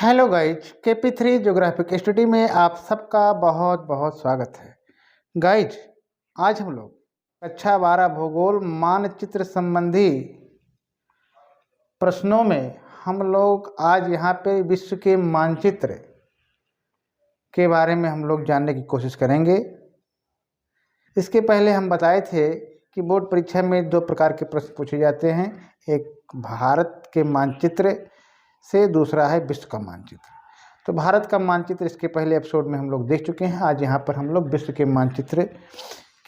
Hello guys, KP3 geographic study में आप सबका बहुत बहुत स्वागत है। गाइज, आज हम लोग कक्षा 12 भूगोल मानचित्र संबंधी प्रश्नों में हम लोग आज यहाँ पे विश्व के मानचित्र के बारे में हम लोग जानने की कोशिश करेंगे। इसके पहले हम बताए थे कि बोर्ड परीक्षा में दो प्रकार के प्रश्न पूछे जाते हैं, एक भारत के मानचित्र से, दूसरा है विश्व का मानचित्र। तो भारत का मानचित्र इसके पहले एपिसोड में हम लोग देख चुके हैं। आज यहाँ पर हम लोग विश्व के मानचित्र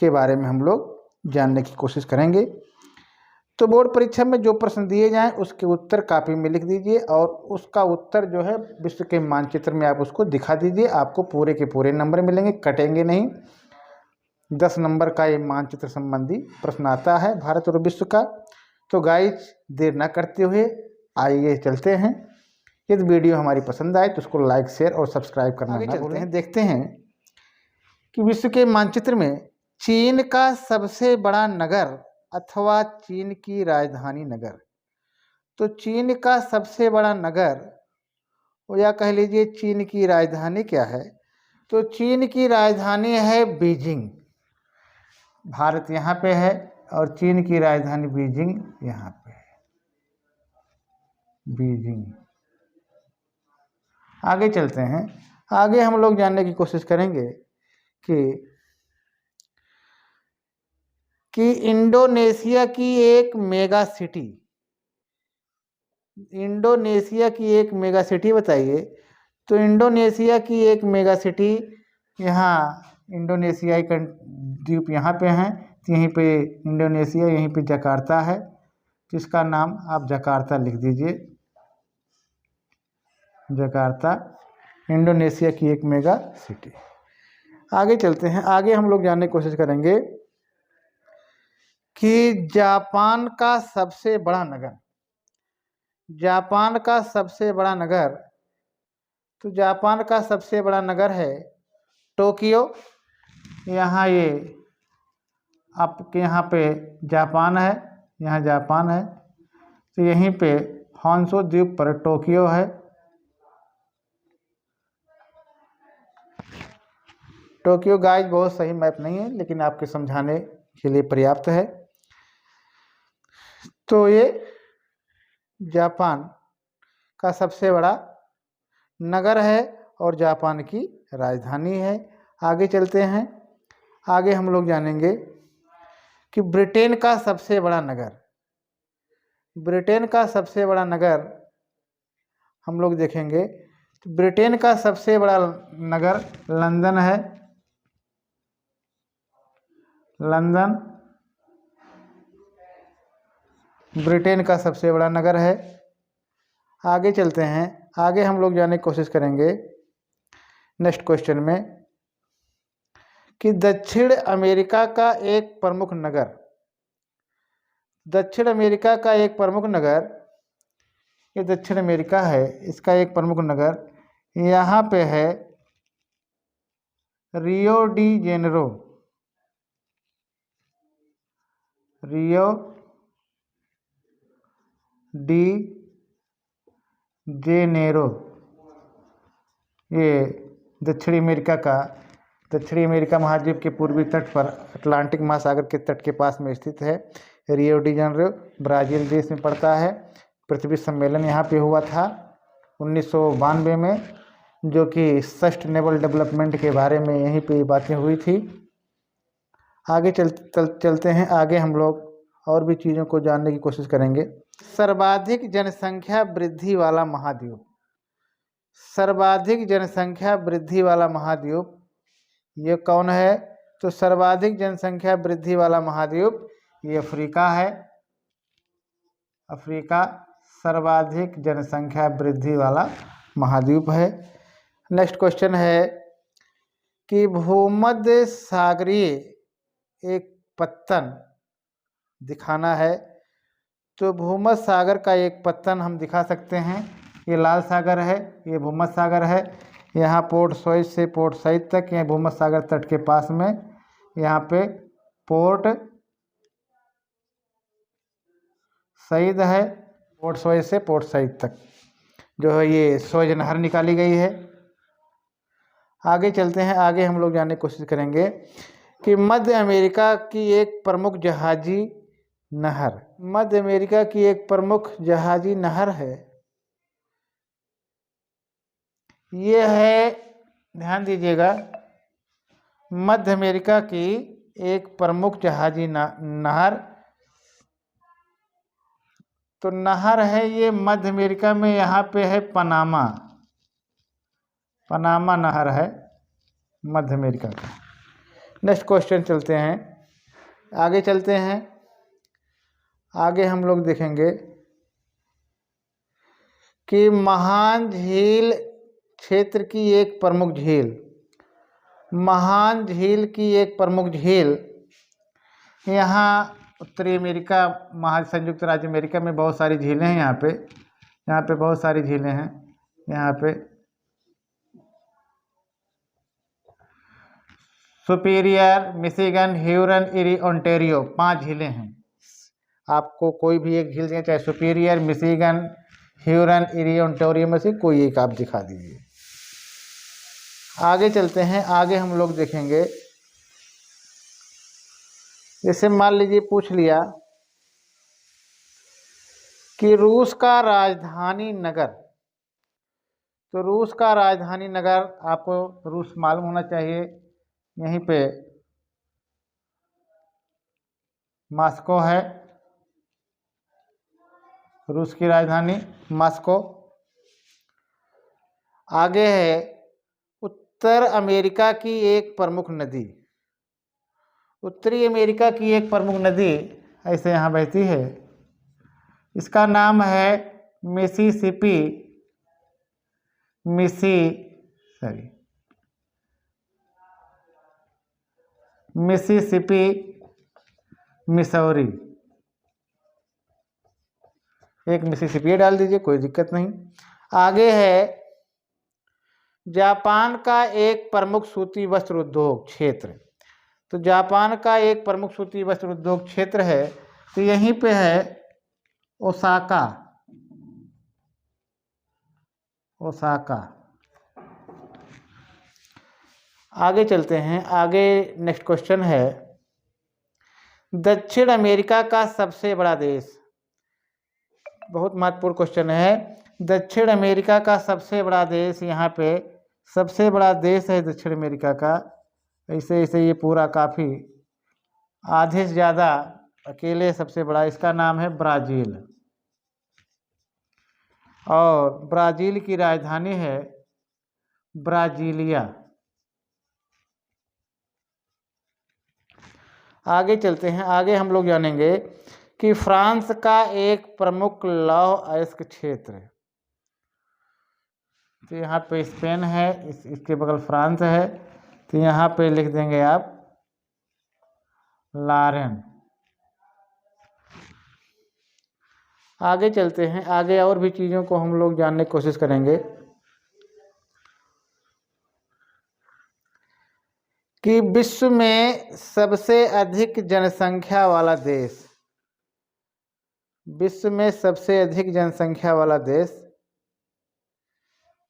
के बारे में हम लोग जानने की कोशिश करेंगे। तो बोर्ड परीक्षा में जो प्रश्न दिए जाएं उसके उत्तर कॉपी में लिख दीजिए और उसका उत्तर जो है विश्व के मानचित्र में आप उसको दिखा दीजिए। आपको पूरे के पूरे नंबर मिलेंगे, कटेंगे नहीं। 10 नंबर का ये मानचित्र संबंधी प्रश्न आता है भारत और विश्व का। तो गाइज, देर न करते हुए आइए चलते हैं। यदि वीडियो हमारी पसंद आए तो उसको लाइक, शेयर और सब्सक्राइब करना ना भूलें। देखते हैं कि विश्व के मानचित्र में चीन का सबसे बड़ा नगर अथवा चीन की राजधानी नगर। तो चीन का सबसे बड़ा नगर या कह लीजिए चीन की राजधानी क्या है? तो चीन की राजधानी है बीजिंग। भारत यहाँ पे है और चीन की राजधानी बीजिंग यहाँ पे है, बीजिंग। आगे चलते हैं। आगे हम लोग जानने की कोशिश करेंगे कि इंडोनेशिया की एक मेगा सिटी, इंडोनेशिया की एक मेगा सिटी बताइए। तो इंडोनेशिया की एक मेगा सिटी, यहाँ इंडोनेशियाई द्वीप यहाँ पे हैं, तो यहीं पे इंडोनेशिया, यहीं पे जकार्ता है, जिसका नाम आप जकार्ता लिख दीजिए। जकार्ता इंडोनेशिया की एक मेगा सिटी। आगे चलते हैं। आगे हम लोग जानने की कोशिश करेंगे कि जापान का सबसे बड़ा नगर, जापान का सबसे बड़ा नगर, तो जापान का सबसे बड़ा नगर है टोक्यो। यहाँ ये आपके यहाँ पे जापान है, यहाँ जापान है, तो यहीं पे हॉन्शू द्वीप पर टोक्यो है। टोक्यो गाइज बहुत सही मैप नहीं है, लेकिन आपके समझाने के लिए पर्याप्त है। तो ये जापान का सबसे बड़ा नगर है और जापान की राजधानी है। आगे चलते हैं। आगे हम लोग जानेंगे कि ब्रिटेन का सबसे बड़ा नगर, ब्रिटेन का सबसे बड़ा नगर हम लोग देखेंगे। तो ब्रिटेन का सबसे बड़ा नगर लंदन है, लंदन ब्रिटेन का सबसे बड़ा नगर है। आगे चलते हैं। आगे हम लोग जानने की कोशिश करेंगे नेक्स्ट क्वेश्चन में कि दक्षिण अमेरिका का एक प्रमुख नगर, दक्षिण अमेरिका का एक प्रमुख नगर, ये दक्षिण अमेरिका है, इसका एक प्रमुख नगर यहाँ पे है Rio de Janeiro, Rio de Janeiro. ये दक्षिणी अमेरिका महाद्वीप के पूर्वी तट पर अटलांटिक महासागर के तट के पास में स्थित है। रियो डी जेनेरो ब्राज़ील देश में पड़ता है। पृथ्वी सम्मेलन यहाँ पे हुआ था 1992 में, जो कि सस्टेनेबल डेवलपमेंट के बारे में यहीं पे बातें हुई थी। आगे चलते हैं। आगे हम लोग और भी चीज़ों को जानने की कोशिश करेंगे। सर्वाधिक जनसंख्या वृद्धि वाला महाद्वीप, सर्वाधिक जनसंख्या वृद्धि वाला महाद्वीप ये कौन है? तो सर्वाधिक जनसंख्या वृद्धि वाला महाद्वीप ये अफ्रीका है। अफ्रीका सर्वाधिक जनसंख्या वृद्धि वाला महाद्वीप है। नेक्स्ट क्वेश्चन है कि भूमध्य सागरीय एक पत्तन दिखाना है। तो भूमध्य सागर का एक पत्तन हम दिखा सकते हैं। ये लाल सागर है, ये भूमध्य सागर है। यहाँ पोर्ट सईद से पोर्ट सईद तक, ये भूमध्य सागर तट के पास में यहाँ पे पोर्ट सईद है, पोर्ट सईद से पोर्ट सईद तक। जो है ये स्वेज नहर निकाली गई है। आगे चलते हैं, आगे हम लोग जानने की कोशिश करेंगे कि मध्य अमेरिका की एक प्रमुख जहाजी नहर, मध्य अमेरिका की एक प्रमुख जहाजी नहर है, ये है, ध्यान दीजिएगा, मध्य अमेरिका की एक प्रमुख जहाजी नहर। तो नहर है ये मध्य अमेरिका में, यहाँ पे है पनामा, पनामा नहर है मध्य अमेरिका का। नेक्स्ट क्वेश्चन चलते हैं, आगे चलते हैं, आगे हम लोग देखेंगे कि महान झील क्षेत्र की एक प्रमुख झील, महान झील की एक प्रमुख झील, यहाँ उत्तरी अमेरिका, संयुक्त राज्य अमेरिका में बहुत सारी झीलें हैं। यहाँ पे बहुत सारी झीलें हैं। यहाँ पे superior, Michigan, Hurun, eri, Ontario, 5 झीलें हैं। आपको कोई भी एक झील, चाहे superior, Michigan, Hurun, eri, Ontario में से कोई एक आप दिखा दीजिए। आगे चलते हैं, आगे हम लोग देखेंगे, जैसे मान लीजिए पूछ लिया कि रूस का राजधानी नगर, तो रूस का राजधानी नगर आपको रूस मालूम होना चाहिए, यहीं पे मॉस्को है, रूस की राजधानी मॉस्को। आगे है उत्तर अमेरिका की एक प्रमुख नदी, उत्तरी अमेरिका की एक प्रमुख नदी ऐसे यहाँ बहती है, इसका नाम है मिसिसिपी, मिसिसिपी मिसौरी, एक मिसिसिपी डाल दीजिए, कोई दिक्कत नहीं। आगे है जापान का एक प्रमुख सूती वस्त्र उद्योग क्षेत्र, तो जापान का एक प्रमुख सूती वस्त्र उद्योग क्षेत्र है, तो यहीं पे है ओसाका, ओसाका। आगे चलते हैं, आगे नेक्स्ट क्वेश्चन है दक्षिण अमेरिका का सबसे बड़ा देश, बहुत महत्वपूर्ण क्वेश्चन है। दक्षिण अमेरिका का सबसे बड़ा देश, यहाँ पे सबसे बड़ा देश है दक्षिण अमेरिका का, ऐसे ऐसे ये पूरा काफ़ी आधे से ज़्यादा अकेले सबसे बड़ा, इसका नाम है ब्राज़ील, और ब्राज़ील की राजधानी है ब्राज़ीलिया। आगे चलते हैं, आगे हम लोग जानेंगे कि फ्रांस का एक प्रमुख लौह अयस्क क्षेत्र है, तो यहाँ पे स्पेन है, इसके बगल फ्रांस है, तो यहाँ पे लिख देंगे आप लारेन। आगे चलते हैं, आगे और भी चीज़ों को हम लोग जानने की कोशिश करेंगे कि विश्व में सबसे अधिक जनसंख्या वाला देश, विश्व में सबसे अधिक जनसंख्या वाला देश,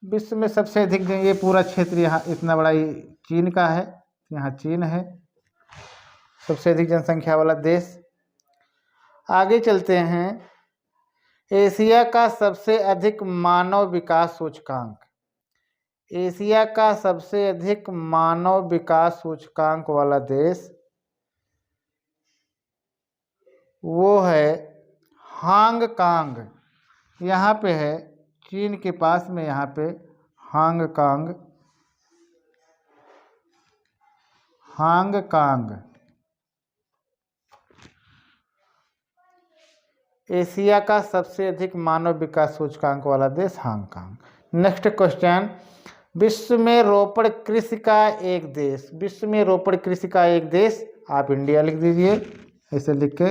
विश्व में सबसे अधिक, ये पूरा क्षेत्र यहाँ इतना बड़ा ही चीन का है, यहाँ चीन है सबसे अधिक जनसंख्या वाला देश। आगे चलते हैं, एशिया का सबसे अधिक मानव विकास सूचकांक, एशिया का सबसे अधिक मानव विकास सूचकांक वाला देश वो है हांगकांग, यहाँ पे है चीन के पास में, यहाँ पे हांगकांग, हांगकांग एशिया का सबसे अधिक मानव विकास सूचकांक वाला देश हांगकांग। नेक्स्ट क्वेश्चन, विश्व में रोपड़ कृषि का एक देश, विश्व में रोपड़ कृषि का एक देश, आप इंडिया लिख दीजिए, ऐसे लिख के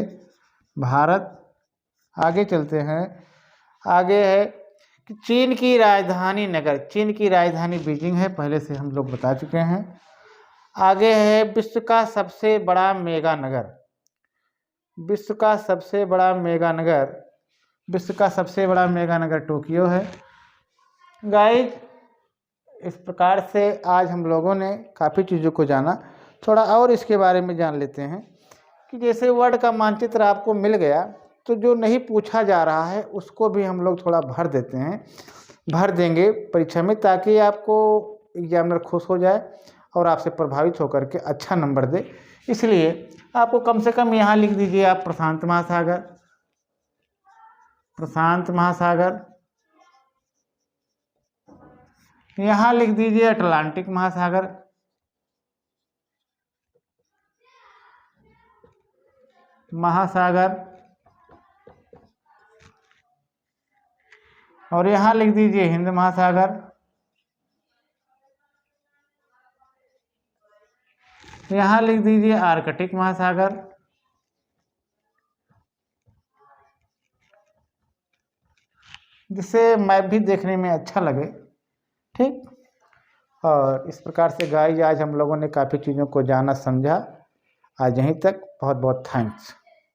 भारत। आगे चलते हैं, आगे है कि चीन की राजधानी नगर, चीन की राजधानी बीजिंग है, पहले से हम लोग बता चुके हैं। आगे है विश्व का सबसे बड़ा मेगा नगर, विश्व का सबसे बड़ा मेगा नगर, विश्व का सबसे बड़ा मेगा नगर टोक्यो है, गाइस, इस प्रकार से आज हम लोगों ने काफ़ी चीज़ों को जाना। थोड़ा और इसके बारे में जान लेते हैं कि जैसे वर्ल्ड का मानचित्र आपको मिल गया, तो जो नहीं पूछा जा रहा है उसको भी हम लोग थोड़ा भर देंगे परीक्षा में, ताकि आपको एग्जामिनर खुश हो जाए और आपसे प्रभावित होकर के अच्छा नंबर दे। इसलिए आपको कम से कम यहाँ लिख दीजिए आप प्रशांत महासागर, यहाँ लिख दीजिए अटलांटिक महासागर, और यहाँ लिख दीजिए हिंद महासागर, यहाँ लिख दीजिए आर्कटिक महासागर, जिससे मैप भी देखने में अच्छा लगे। ठीक, और इस प्रकार से गाइस आज हम लोगों ने काफ़ी चीज़ों को जाना समझा। आज यहीं तक, बहुत बहुत थैंक्स।